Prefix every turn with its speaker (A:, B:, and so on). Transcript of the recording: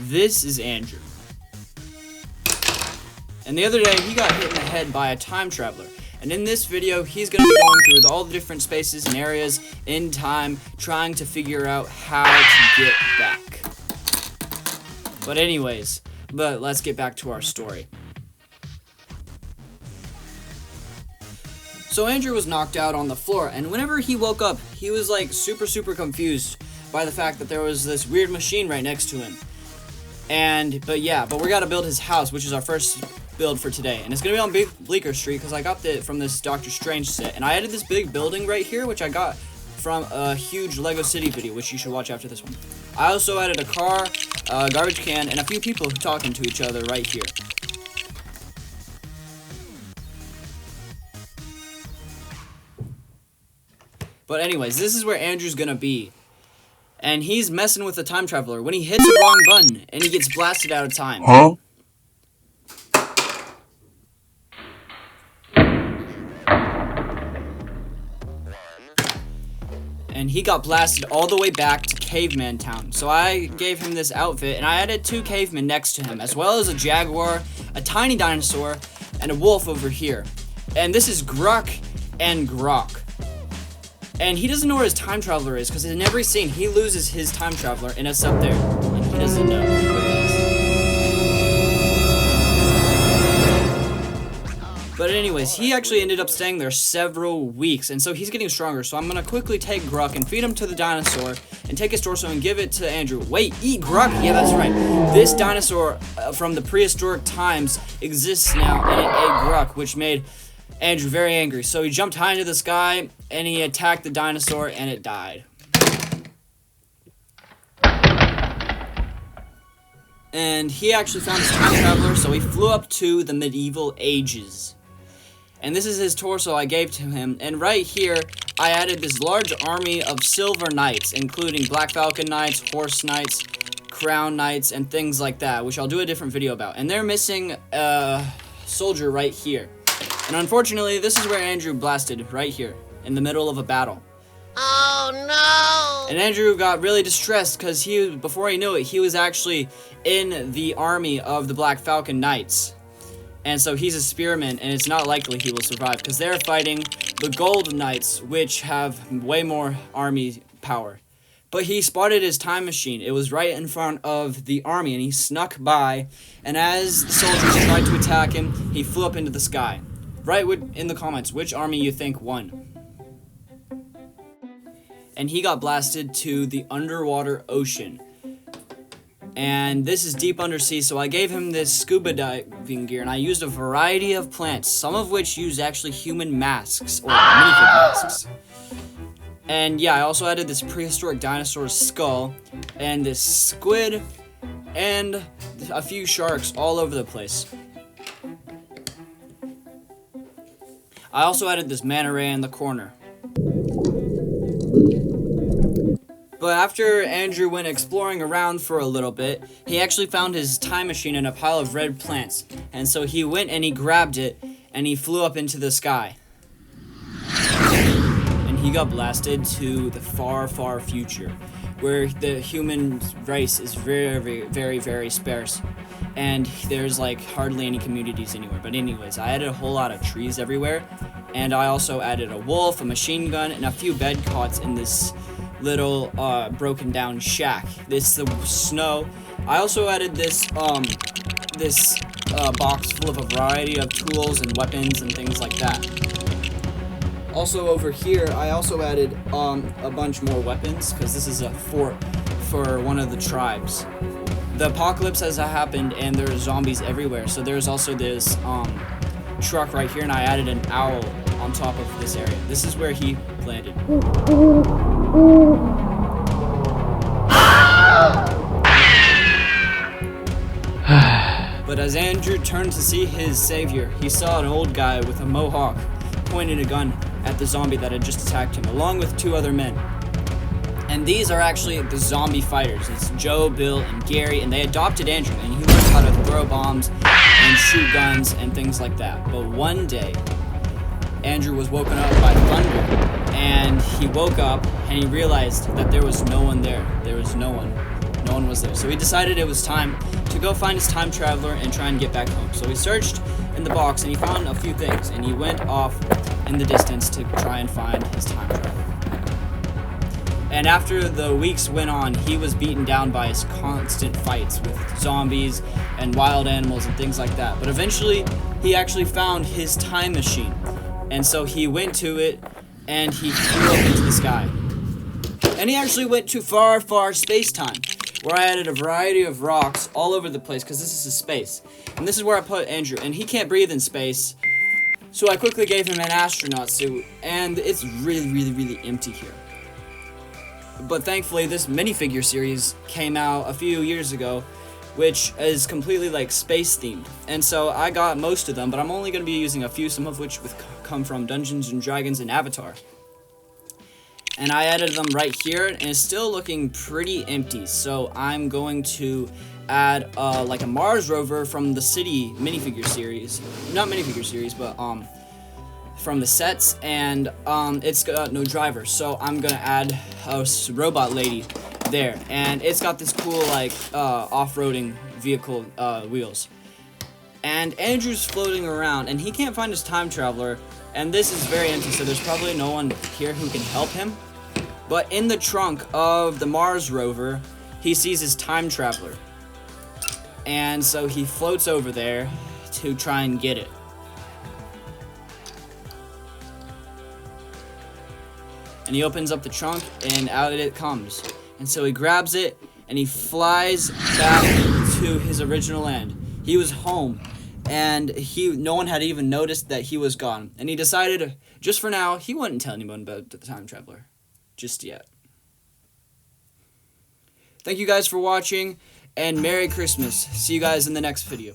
A: This is Andrew. And the other day, he got hit in the head by a time traveler. And in this video, he's going to be going through all the different spaces and areas in time, trying to figure out how to get back. But let's get back to our story. So Andrew was knocked out on the floor, and whenever he woke up, he was like super confused by the fact that there was this weird machine right next to him. But we gotta build his house, which is our first build for today. And it's gonna be on Bleecker Street, because I got it from this Doctor Strange set. And I added this big building right here, which I got from a huge Lego City video, which you should watch after this one. I also added a car, a garbage can, and a few people talking to each other right here. But anyways, this is where Andrew's gonna be. And he's messing with the time traveler when he hits the wrong button and he gets blasted out of time.
B: Huh?
A: And he got blasted all the way back to Caveman Town. So I gave him this outfit, and I added 2 cavemen next to him, as well as a jaguar, a tiny dinosaur, and a wolf over here. And this is Gruck and Grok. And he doesn't know where his time traveler is, because in every scene, he loses his time traveler, and it's up there. And he doesn't know where it is. But anyways, he actually ended up staying there several weeks, and so he's getting stronger. So I'm going to quickly take Gruck and feed him to the dinosaur, and take his torso and give it to Andrew. Wait, eat Gruck? Yeah, that's right. This dinosaur from the prehistoric times exists now, and it ate Gruck, which made Andrew very angry. So he jumped high into the sky, and he attacked the dinosaur, and it died. And he actually found his time traveler, so he flew up to the medieval ages. And this is his torso I gave to him, and right here, I added this large army of silver knights, including Black Falcon Knights, Horse Knights, Crown Knights, and things like that, which I'll do a different video about. And they're missing a soldier right here. And unfortunately, this is where Andrew blasted, right here, in the middle of a battle.
C: Oh no!
A: And Andrew got really distressed, because before he knew it, he was actually in the army of the Black Falcon Knights. And so he's a spearman, and it's not likely he will survive, because they're fighting the Gold Knights, which have way more army power. But he spotted his time machine. It was right in front of the army, and he snuck by, and as the soldiers tried to attack him, he flew up into the sky. Write in the comments which army you think won. And he got blasted to the underwater ocean. And this is deep undersea, so I gave him this scuba diving gear, and I used a variety of plants, some of which use actually human masks, or minifigure masks. And yeah, I also added this prehistoric dinosaur skull, and this squid, and a few sharks all over the place. I also added this manta ray in the corner. But after Andrew went exploring around for a little bit, he actually found his time machine in a pile of red plants. And so he went and he grabbed it, and he flew up into the sky. And he got blasted to the far future, where the human race is very sparse. And there's like hardly any communities anywhere. But anyways, I added a whole lot of trees everywhere. And I also added a wolf, a machine gun, and a few bed cots in this little broken down shack. This the snow. I also added this box full of a variety of tools and weapons and things like that. Also over here, I also added a bunch more weapons, because this is a fort for one of the tribes. The apocalypse has happened, and there's zombies everywhere. So there's also this truck right here, and I added an owl on top of this area. This is where he landed. But as Andrew turned to see his savior, he saw an old guy with a mohawk pointing a gun at the zombie that had just attacked him, along with 2 other men. And these are actually the zombie fighters. It's Joe, Bill, and Gary, and they adopted Andrew, and he learned how to throw bombs and shoot guns and things like that. But one day, Andrew was woken up by thunder, and he woke up and he realized that there was no one there. There was no one No one was there. So he decided it was time to go find his time traveler and try and get back home. So he searched in the box and he found a few things, and he went off in the distance to try and find his time traveler. And after the weeks went on, he was beaten down by his constant fights with zombies and wild animals and things like that. But eventually, he actually found his time machine. And so he went to it, and he flew up into the sky. And he actually went to far, far space-time, where I added a variety of rocks all over the place, because this is a space. And this is where I put Andrew, and he can't breathe in space. So I quickly gave him an astronaut suit, and it's really, really, really empty here. But thankfully, this minifigure series came out a few years ago, which is completely like space themed. And so I got most of them, but I'm only going to be using a few, some of which come from Dungeons and Dragons and Avatar. And I added them right here, and it's still looking pretty empty. So I'm going to add like a Mars rover from the City minifigure series. Not minifigure series, but from the sets, and it's got no driver, so I'm gonna add a robot lady there, and it's got this cool like off-roading vehicle wheels. And Andrew's floating around, and he can't find his time traveler, and this is very empty, so there's probably no one here who can help him. But in the trunk of the Mars rover, he sees his time traveler, and so he floats over there to try and get it. And he opens up the trunk, and out it comes. And so he grabs it, and he flies back to his original land. He was home, and no one had even noticed that he was gone. And he decided, just for now, he wouldn't tell anyone about the time traveler. Just yet. Thank you guys for watching, and Merry Christmas. See you guys in the next video.